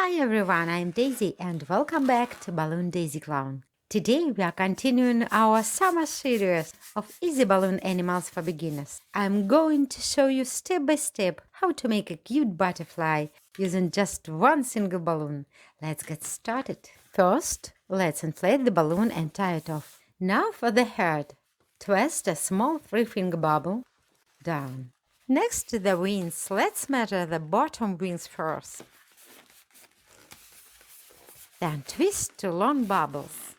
Hi everyone, I'm Daisy and welcome back to Balloon Daisy Clown. Today we are continuing our summer series of easy balloon animals for beginners. I'm going to show you step by step how to make a cute butterfly using just one single balloon. Let's get started. First, let's inflate the balloon and tie it off. Now for the head. Twist a small 3-finger bubble down. Next to the wings, let's measure the bottom wings first. Then twist two long bubbles.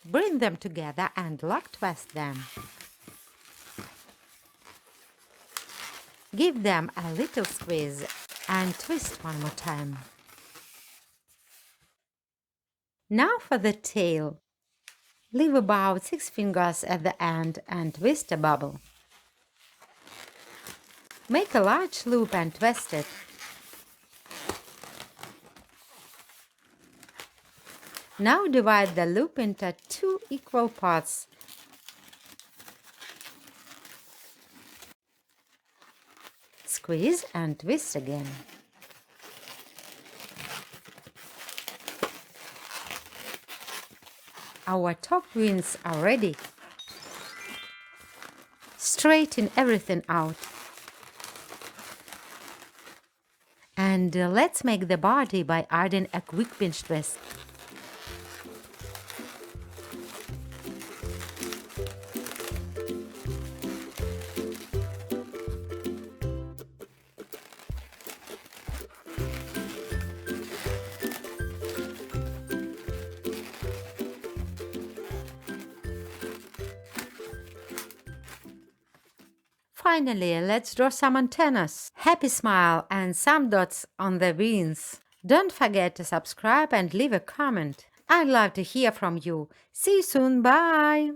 Bring them together and lock twist them. Give them a little squeeze and twist one more time. Now for the tail. Leave about 6 fingers at the end and twist a bubble. Make a large loop and twist it. Now divide the loop into 2 equal parts. Squeeze and twist again. Our top wings are ready. Straighten everything out. And let's make the body by adding a quick pinch twist. Finally, let's draw some antennas, happy smile and some dots on the wings. Don't forget to subscribe and leave a comment. I'd love to hear from you. See you soon, bye!